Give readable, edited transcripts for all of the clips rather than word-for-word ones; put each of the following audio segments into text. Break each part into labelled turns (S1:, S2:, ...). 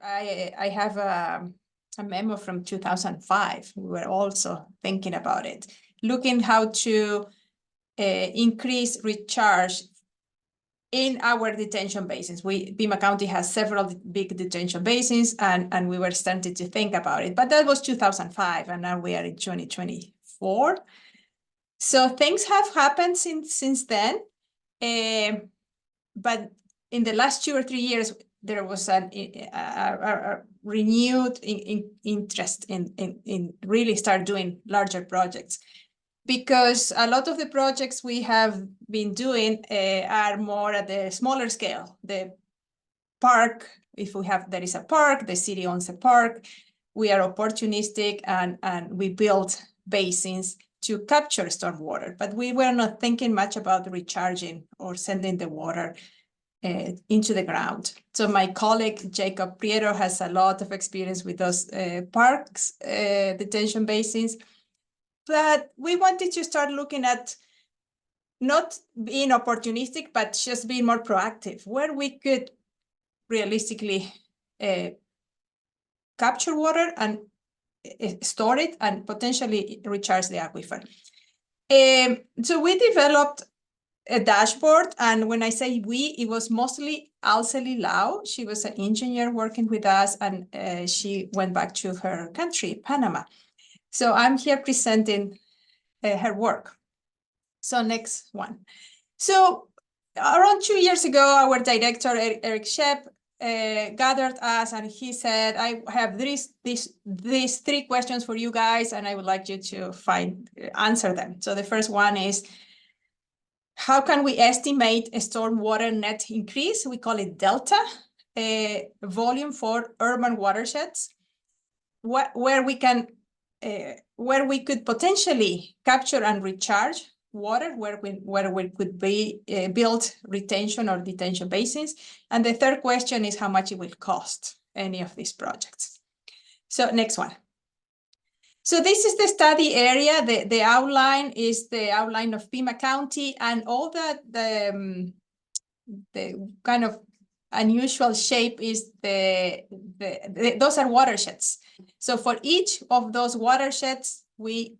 S1: I have a memo from 2005. We were also thinking about it, looking how to increase recharge in our detention basins. Pima County has several big detention basins, and we were starting to think about it. But that was 2005, and now we are in 2024. So things have happened since then. But in the last 2 or 3 years, there was a renewed interest in really start doing larger projects, because a lot of the projects we have been doing are more at the smaller scale. The park, if there is a park, the city owns a park, we are opportunistic and we build basins to capture stormwater, but we were not thinking much about recharging or sending the water into the ground. So my colleague, Jacob Prieto, has a lot of experience with those parks, detention basins. But we wanted to start looking at not being opportunistic, but just being more proactive, where we could realistically capture water and store it and potentially recharge the aquifer. So we developed a dashboard, and when I say we, it was mostly Alceli Lau. She was an engineer working with us, and she went back to her country, Panama. So I'm here presenting her work. So next one. So around 2 years ago, our director, Eric Shep, gathered us, and he said, I have these 3 questions for you guys, and I would like you to answer them. So the first one is, how can we estimate a stormwater net increase? We call it delta, volume for urban watersheds, where we could potentially capture and recharge water, where we could be build retention or detention basins. And the third question is how much it will cost any of these projects. So next one. So this is the study area. The outline is the outline of Pima County, and all the kind of unusual shape is those are watersheds. So for each of those watersheds, we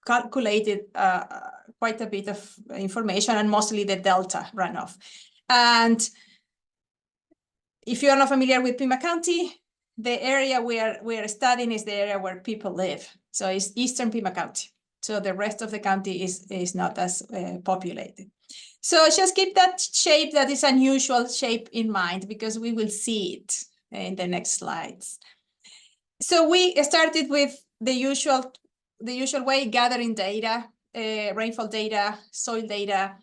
S1: calculated quite a bit of information, and mostly the delta runoff. And if you are not familiar with Pima County, the area we are studying is the area where people live. So it's Eastern Pima County. So the rest of the county is not as populated. So just keep that shape, that is unusual shape, in mind, because we will see it in the next slides. So we started with the usual way, gathering data, rainfall data, soil data,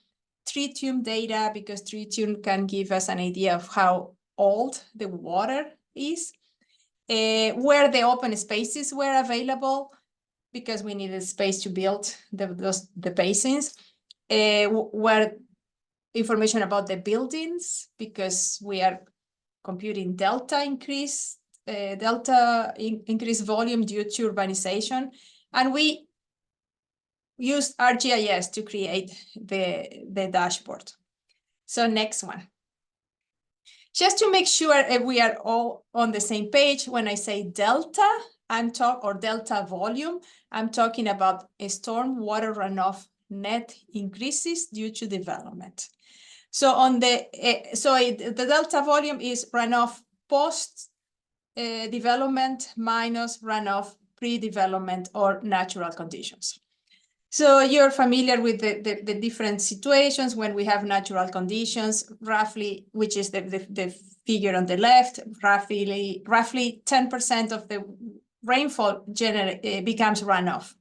S1: tritium data, because tritium can give us an idea of how old the water is, where the open spaces were available, because we needed space to build the basins, where information about the buildings, because we are computing delta increase volume due to urbanization. And we used ArcGIS to create the dashboard. So next one. Just to make sure if we are all on the same page, when I say delta, or delta volume, I'm talking about a stormwater runoff net increases due to development. So the delta volume is runoff post development minus runoff pre-development or natural conditions. So you're familiar with the different situations when we have natural conditions, roughly, which is the figure on the left, roughly 10% of the rainfall becomes runoff.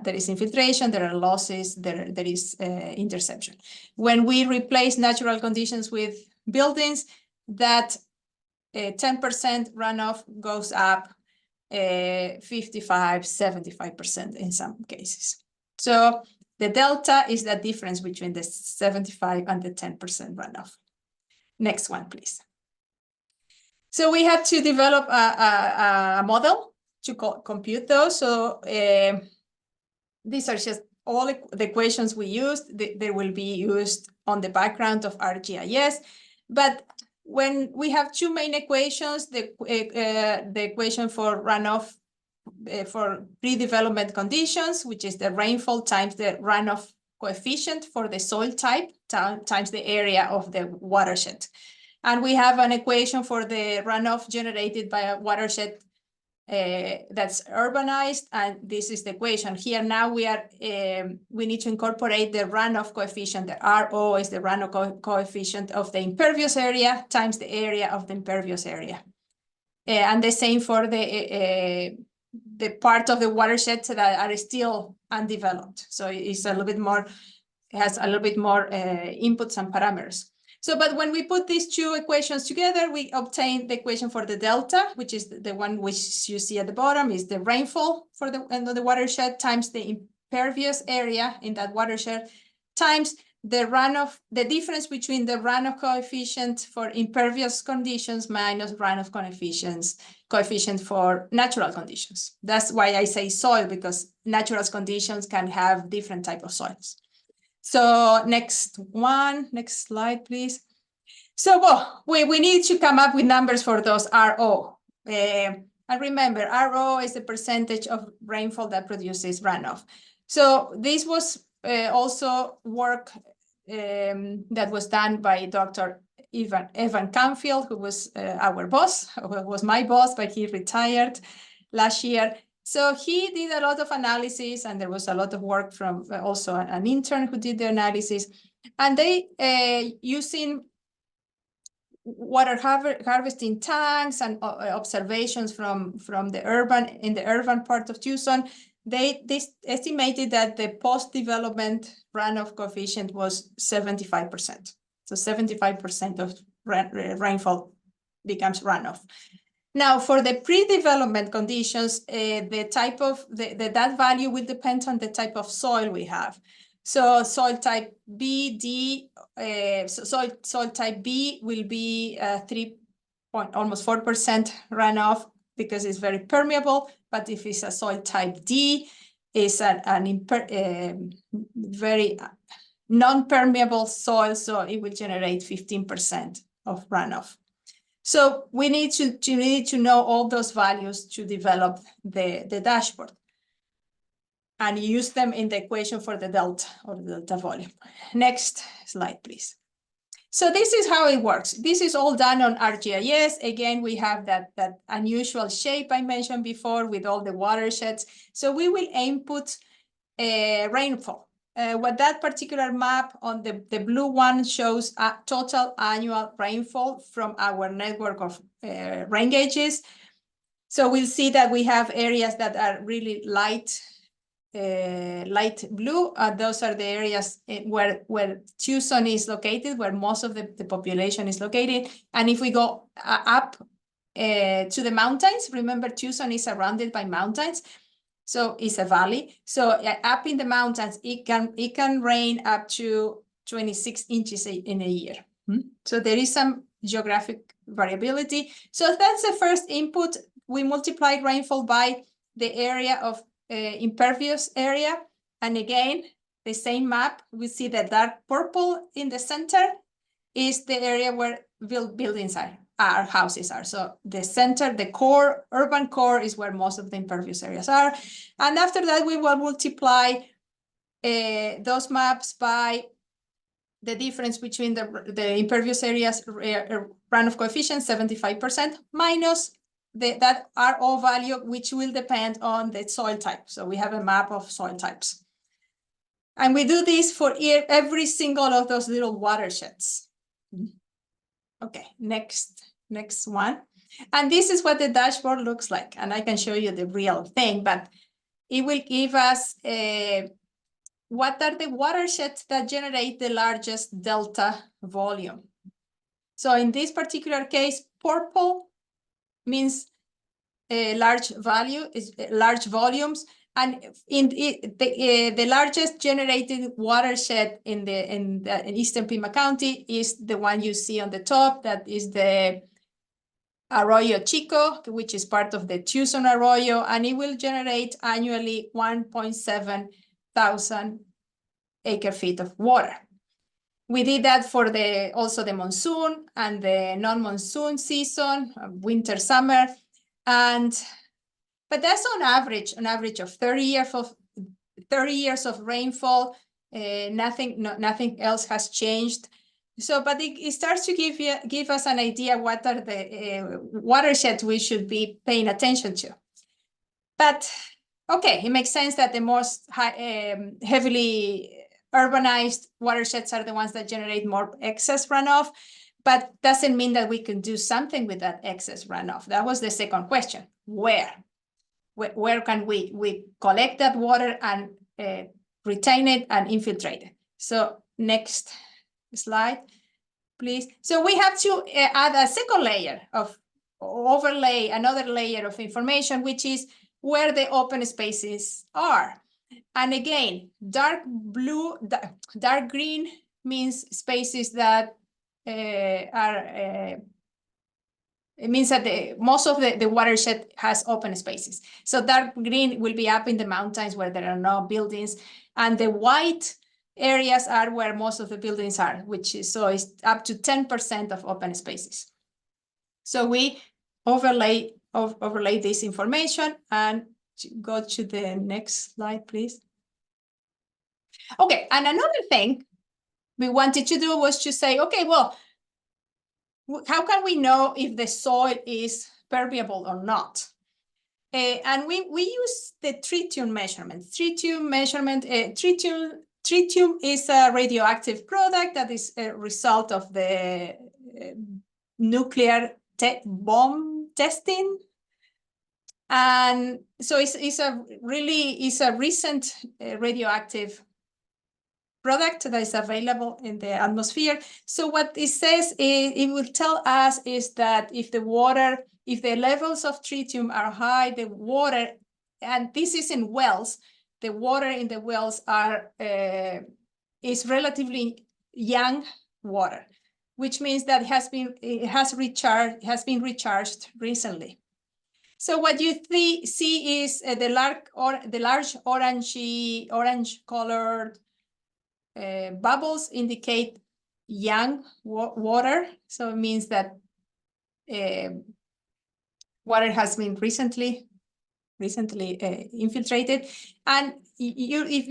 S1: There is infiltration, there are losses, there is interception. When we replace natural conditions with buildings, that 10% runoff goes up 55, 75% in some cases. So the delta is the difference between the 75 and the 10% runoff. Next one, please. So we had to develop a model to compute those. So these are just all the equations we used. They will be used on the background of ArcGIS, but when we have two main equations, the equation for runoff for pre-development conditions, which is the rainfall times the runoff coefficient for the soil type times the area of the watershed. And we have an equation for the runoff generated by a watershed that's urbanized, and this is the equation. Here now we need to incorporate the runoff coefficient. The RO is the runoff coefficient of the impervious area times the area of the impervious area. And the same for the part of the watersheds that are still undeveloped. So it's a little bit more, it has a little bit more inputs and parameters. So, but when we put these two equations together, we obtain the equation for the delta, which is the one which you see at the bottom, is the rainfall for the end of the watershed times the impervious area in that watershed times the runoff, the difference between the runoff coefficient for impervious conditions minus runoff coefficient for natural conditions. That's why I say soil, because natural conditions can have different type of soils. So next slide, please. So well, we need to come up with numbers for those RO. And remember, RO is the percentage of rainfall that produces runoff. So this was also work that was done by Dr. Evan Canfield, who was our boss, who was my boss, but he retired last year. So he did a lot of analysis, and there was a lot of work from also an intern who did the analysis. And they, using water harvesting tanks and observations from the urban part of Tucson, they estimated that the post-development runoff coefficient was 75%. So 75% of rainfall becomes runoff. Now, for the pre-development conditions, the type of that value will depend on the type of soil we have. So soil type B, D, soil type B will be almost 4% runoff because it's very permeable. But if it's a soil type D, it's very non-permeable soil, so it will generate 15% of runoff. So we need to know all those values to develop the dashboard and use them in the equation for the delta or the delta volume. Next slide, please. So this is how it works. This is all done on ArcGIS. Again, we have that unusual shape I mentioned before with all the watersheds. So we will input rainfall. What that particular map on the blue one shows total annual rainfall from our network of rain gauges. So we'll see that we have areas that are really light blue. Those are the areas where Tucson is located, where most of the population is located. And if we go up to the mountains, remember Tucson is surrounded by mountains. So it's a valley. So up in the mountains, it can rain up to 26 inches in a year. So there is some geographic variability. So that's the first input. We multiply rainfall by the area of impervious area. And again, the same map, we see that dark purple in the center is the area where buildings are. Our houses are. So the center, the core, urban core is where most of the impervious areas are. And after that, we will multiply those maps by the difference between the impervious areas runoff coefficient, 75%, minus that RO value, which will depend on the soil type. So we have a map of soil types. And we do this for every single of those little watersheds. Okay, next one. And this is what the dashboard looks like. And I can show you the real thing, but it will give us what are the watersheds that generate the largest delta volume. So in this particular case, purple means a large volumes. And in the largest generated watershed in Eastern Pima County is the one you see on the top. That is the Arroyo Chico, which is part of the Tucson Arroyo, and it will generate annually 1.7 thousand acre feet of water. We did that for also the monsoon and the non-monsoon season, winter, summer, but that's on average of 30 years of rainfall. Nothing else has changed. So, but it starts to give us an idea what are the watersheds we should be paying attention to. But okay, it makes sense that the most heavily urbanized watersheds are the ones that generate more excess runoff, but doesn't mean that we can do something with that excess runoff. That was the second question. Where can we collect that water and retain it and infiltrate it? So next slide, please. So we have to add a second layer of overlay, another layer of information, which is where the open spaces are. And again, dark green means spaces that it means that most of the watershed has open spaces. So dark green will be up in the mountains where there are no buildings, and the white areas are where most of the buildings are, so it's up to 10% of open spaces. So we overlay this information, and go to the next slide, please. Okay, and another thing we wanted to do was to say, okay, well, how can we know if the soil is permeable or not? And we use the tritium measurement. Tritium is a radioactive product that is a result of the nuclear bomb testing. And so it's a recent radioactive product that is available in the atmosphere. So what it says, it will tell us is that if the levels of tritium are high, the water, and this is in wells, the water in the wells is relatively young water, which means that it has been recharged recently. So what you see is the large orange colored bubbles indicate young water. So it means that water has been recently infiltrated. And if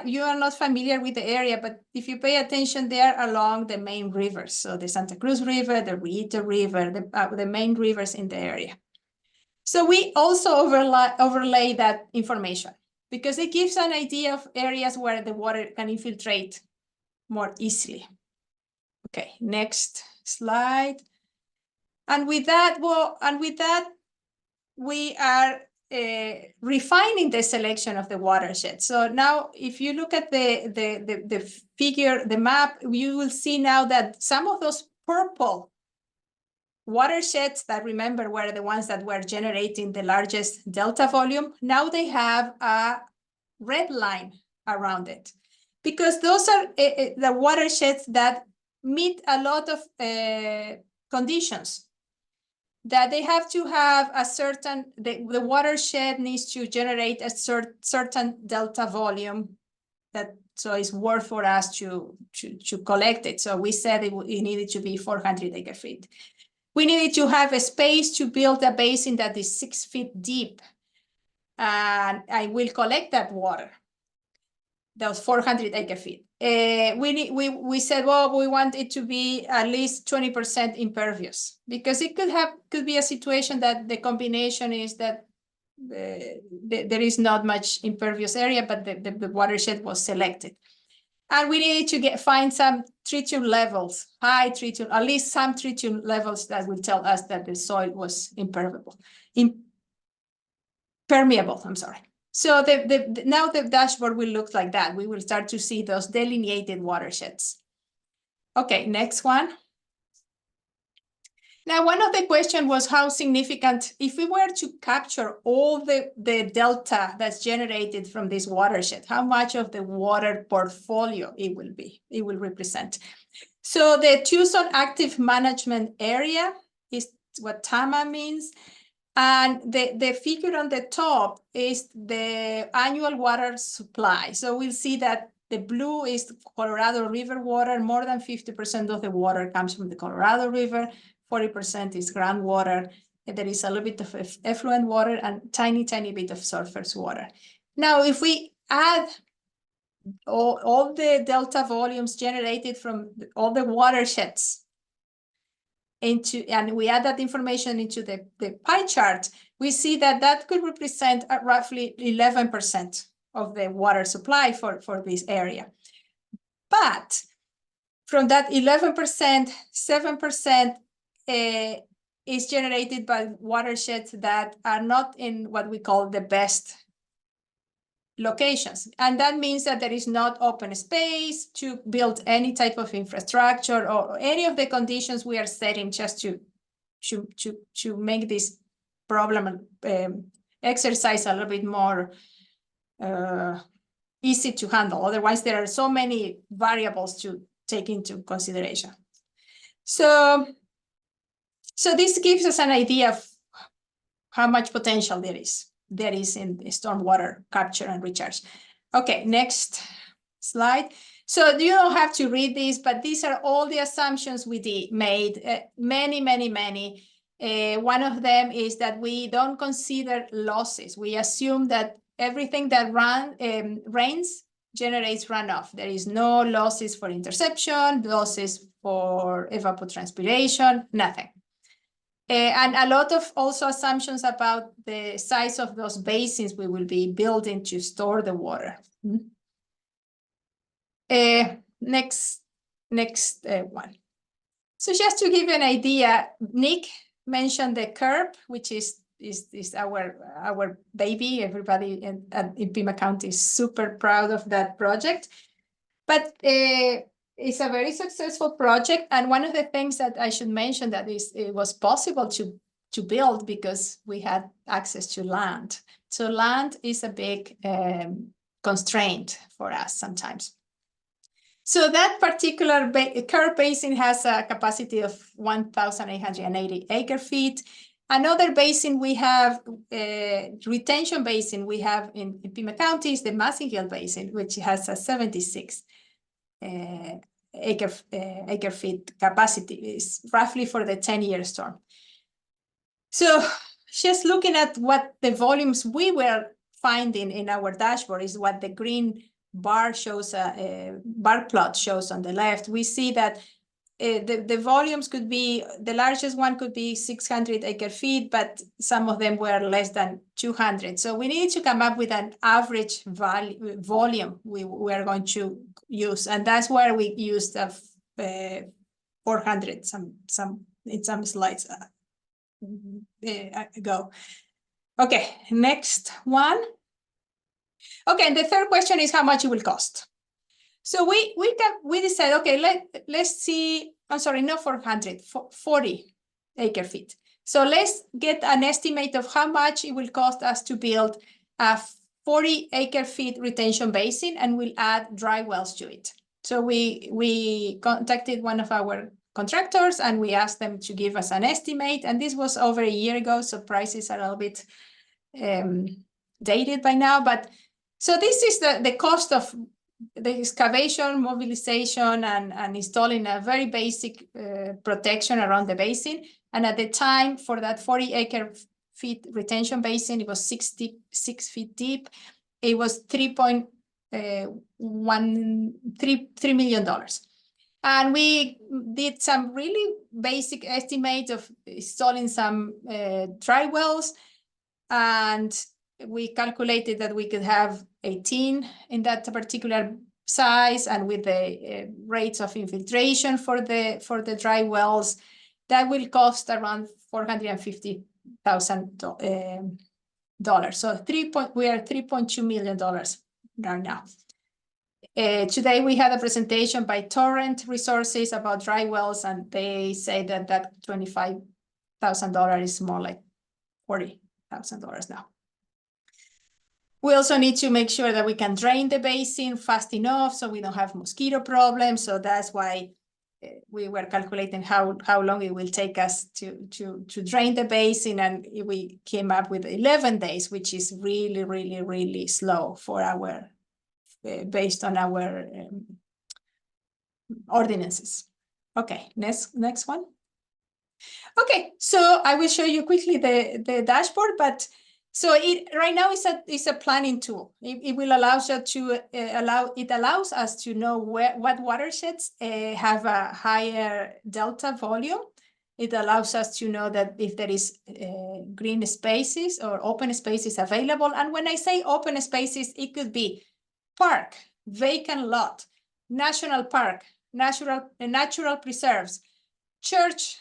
S1: you are not familiar with the area, but if you pay attention, they are along the main rivers. So the Santa Cruz River, the Rito River, the main rivers in the area. So we also overlay that information because it gives an idea of areas where the water can infiltrate more easily. Okay, next slide. And with that, we are refining the selection of the watershed. So now, if you look at the figure, the map, you will see now that some of those purple watersheds that, remember, were the ones that were generating the largest delta volume, now they have a red line around it, because those are the watersheds that meet a lot of conditions, that they have to have a certain, the watershed needs to generate a certain delta volume that so it's worth for us to collect it. So we said it needed to be 400 acre feet. We needed to have a space to build a basin that is 6 feet deep, and I will collect that water, those 400 acre feet. We said, well, we want it to be at least 20% impervious, because it could be a situation that the combination is that there is not much impervious area, but the watershed was selected. And we needed to find some tritium levels, high tritium, at least some tritium levels that will tell us that the soil was permeable, I'm sorry. So now the dashboard will look like that. We will start to see those delineated watersheds. Okay, next one. Now, one of the questions was how significant, if we were to capture all the delta that's generated from this watershed, how much of the water portfolio it will represent. So the Tucson Active Management Area is what TAMA means. And the figure on the top is the annual water supply. So we'll see that The blue is Colorado River water. More than 50% of the water comes from the Colorado River. 40% is groundwater. There is a little bit of effluent water and tiny bit of surface water. Now, if we add all the delta volumes generated from all the watersheds and we add that information into the pie chart, we see that could represent roughly 11% of the water supply for this area. But from that 11%, 7% is generated by watersheds that are not in what we call the best locations. And that means that there is not open space to build any type of infrastructure or any of the conditions we are setting just to make this problem exercise a little bit more easy to handle. Otherwise, there are so many variables to take into consideration. So this gives us an idea of how much potential there is in stormwater capture and recharge. Okay, next slide. So you don't have to read this, but these are all the assumptions we made, many. One of them is that we don't consider losses. We assume that everything that rains generates runoff. There is no losses for interception, losses for evapotranspiration, nothing. And a lot of also assumptions about the size of those basins we will be building to store the water. Next one. So just to give you an idea, Nick mentioned the curb, which is our baby. Everybody in Pima County is super proud of that project. But it's a very successful project, and one of the things that I should mention that it was possible to build because we had access to land. So land is a big constraint for us sometimes. So that particular curb basin has a capacity of 1,880 acre-feet. Another basin we have, retention basin we have in Pima County is the Massey Hill Basin, which has a 76 acre-feet capacity, is roughly for the 10-year storm. So just looking at what the volumes we were finding in our dashboard is what the green bar shows, bar plot shows on the left. We see that the volumes could be, the largest one could be 600 acre-feet, but some of them were less than 200. So we need to come up with an average volume we are going to use, and that's where we used 400 in some slides ago. Okay, next one. Okay, and the third question is how much it will cost. So we decided, okay, let's see, I'm sorry, not 400, 40 acre-feet. So let's get an estimate of how much it will cost us to build a 40 acre-feet retention basin, and we'll add dry wells to it. So we contacted one of our contractors and we asked them to give us an estimate, and this was over a year ago, so prices are a little bit dated by now. But so this is the cost of the excavation, mobilization, and installing a very basic protection around the basin. And at the time, for that 40 acre-feet retention basin, it was 66 feet deep. It was $3 million. And we did some really basic estimate of installing some dry wells, and we calculated that we could have 18 in that particular size, and with the rates of infiltration for the dry wells, that will cost around $450,000. So we are $3.2 million right now. Today we had a presentation by Torrent Resources about dry wells, and they say that $25,000 is more like $40,000 now. We also need to make sure that we can drain the basin fast enough so we don't have mosquito problems. So that's why we were calculating how long it will take us to drain the basin, and we came up with 11 days, which is really slow for our based on our ordinances. Okay, next one. Okay, so I will show you quickly the dashboard, but so it right now is a planning tool. It will allow you to allows us to know what watersheds have a higher delta volume. It allows us to know that if there is green spaces or open spaces available. And when I say open spaces, it could be park, vacant lot, national park, natural preserves, church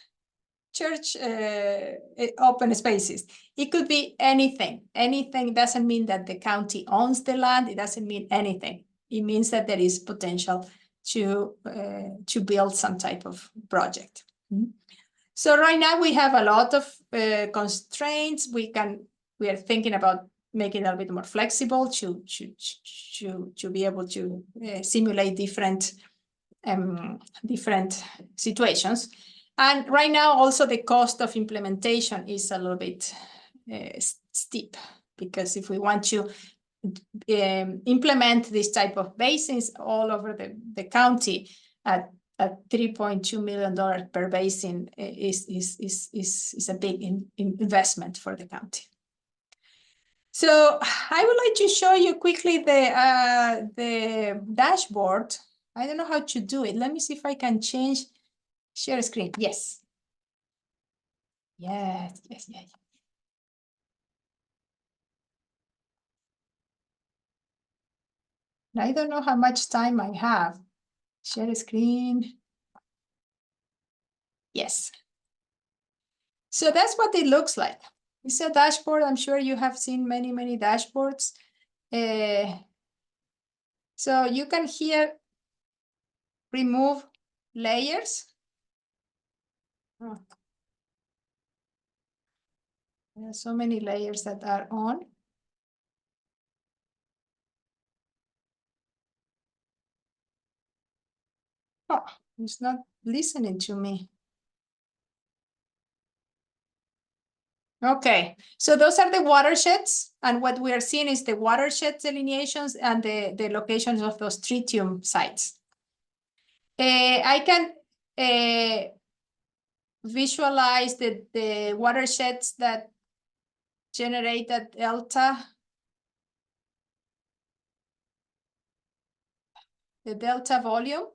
S1: open spaces. It could be anything. Anything doesn't mean that the county owns the land. It doesn't mean anything. It means that there is potential to build some type of project. So right now we have a lot of constraints. We are thinking about making it a little bit more flexible to be able to simulate different situations. And right now also the cost of implementation is a little bit steep, because if we want to implement this type of basins all over the county at $3.2 million per basin is a big investment for the county. So I would like to show you quickly the dashboard. I don't know how to do it. Let me see if I can change share screen. Yes. Yes. I don't know how much time I have. Share screen. Yes. So that's what it looks like. It's a dashboard. I'm sure you have seen many dashboards. So you can here remove layers. Oh. There are so many layers that are on. Oh, it's not listening to me. Okay, so those are the watersheds, and what we are seeing is the watershed delineations and the locations of those tritium sites. I can visualize the watersheds that generate that delta, the delta volume.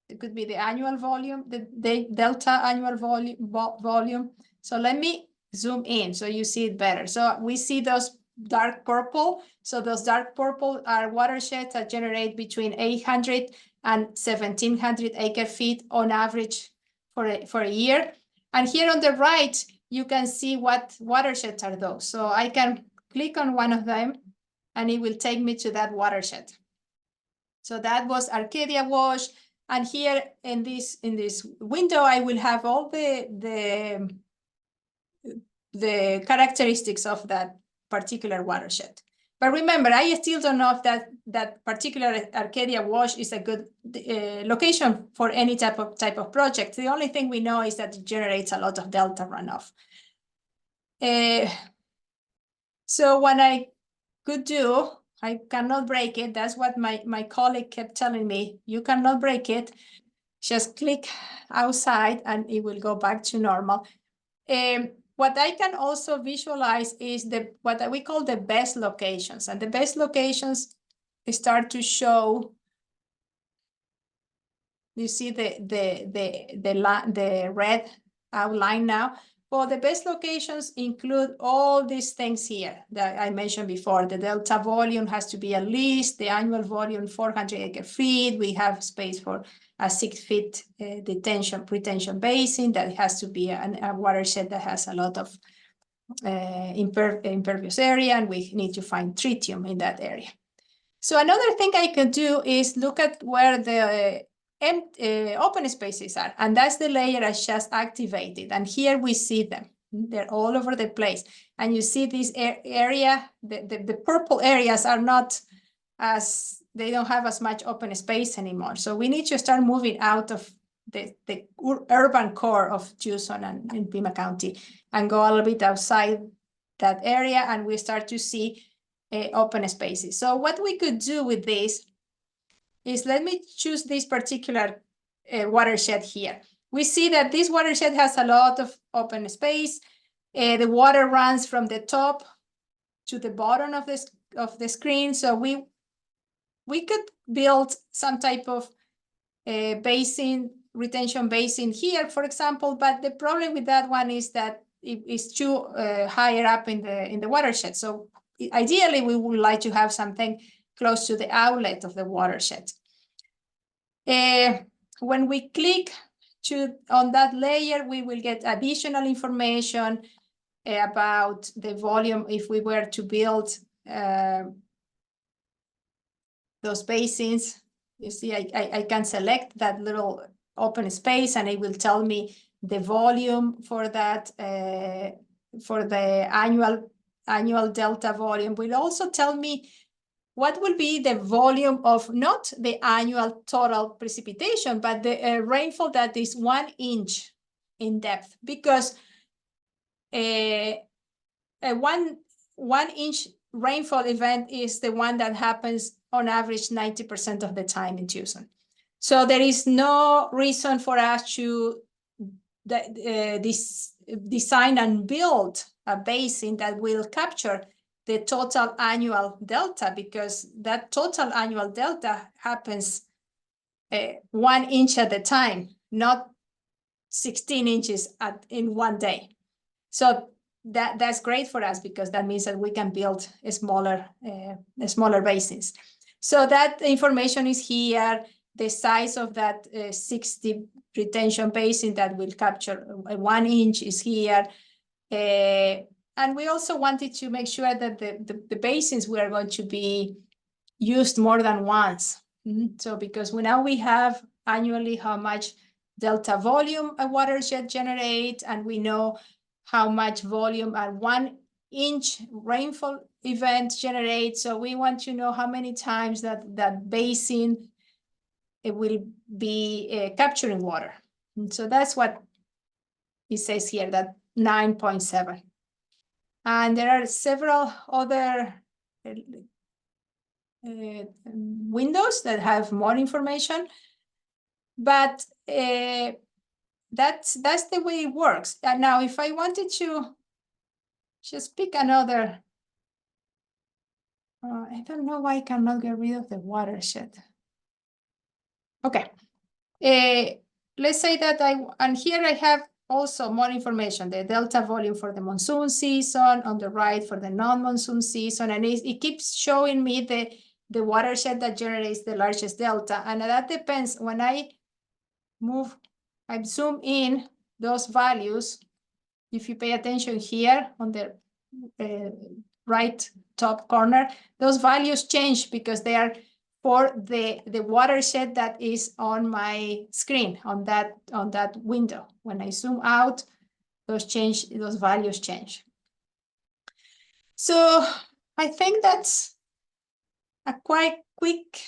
S1: It could be the annual volume, the delta annual volume. So let me zoom in so you see it better. So we see those dark purple. So those dark purple are watersheds that generate between 800 and 1,700 acre feet on average for a year. And here on the right, you can see what watersheds are those. So I can click on one of them and it will take me to that watershed. So that was Arcadia Wash. And here in this window, I will have all the characteristics of that particular watershed. But remember, I still don't know if that particular Arcadia Wash is a good location for any type of project. The only thing we know is that it generates a lot of delta runoff. So what I could do, I cannot break it. That's what my colleague kept telling me. You cannot break it. Just click outside and it will go back to normal. What I can also visualize is what we call the best locations. And the best locations start to show. You see the red outline now. Well, the best locations include all these things here that I mentioned before. The delta volume has to be at least the annual volume 400 acre feet. We have space for a 6 feet retention basin. That has to be a watershed that has a lot of impervious area, and we need to find tritium in that area. So another thing I can do is look at where the open spaces are, and that's the layer I just activated. And here we see them. They're all over the place. And you see this area, the purple areas are not they don't have as much open space anymore. So we need to start moving out of the urban core of Tucson and in Pima County and go a little bit outside that area, and we start to see open spaces. So what we could do with this is, let me choose this particular watershed here. We see that this watershed has a lot of open space. The water runs from the top to the bottom of the screen. So we could build some type of basin, retention basin here, for example, but the problem with that one is that it is too higher up in the watershed. So ideally, we would like to have something close to the outlet of the watershed. When we click on that layer, we will get additional information about the volume if we were to build those basins. You see, I can select that little open space and it will tell me the volume for that, for the annual delta volume. Will also tell me what will be the volume of not the annual total precipitation, but the rainfall that is 1 inch in depth, because a 1 inch rainfall event is the one that happens on average 90% of the time in Tucson. So there is no reason for us to design and build a basin that will capture the total annual delta, because that total annual delta happens 1 inch at a time, not 16 inches in one day. So that's great for us, because that means that we can build smaller basins. So that information is here. The size of that 60 retention basin that will capture 1 inch is here. And we also wanted to make sure that the basins were going to be used more than once. So because now we have annually how much delta volume a watershed generates, and we know how much volume a 1 inch rainfall event generates. So we want to know how many times that basin it will be capturing water. And so that's what it says here, that 9.7. And there are several other windows that have more information, but that's the way it works. And now, if I wanted to just pick another, I don't know why I cannot get rid of the watershed. Okay, let's say that and here I have also more information, the delta volume for the monsoon season, on the right for the non-monsoon season, and it keeps showing me the watershed that generates the largest delta. And that depends. When I zoom in those values, if you pay attention here on the right top corner, those values change because they are for the watershed that is on my screen, on that window. When I zoom out, those values change. So I think that's a quite quick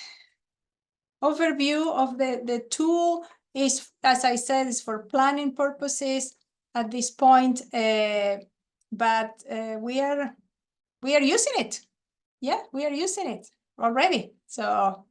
S1: overview of the tool. Is, as I said, is for planning purposes at this point, but we are using it. Yeah, we are using it already. So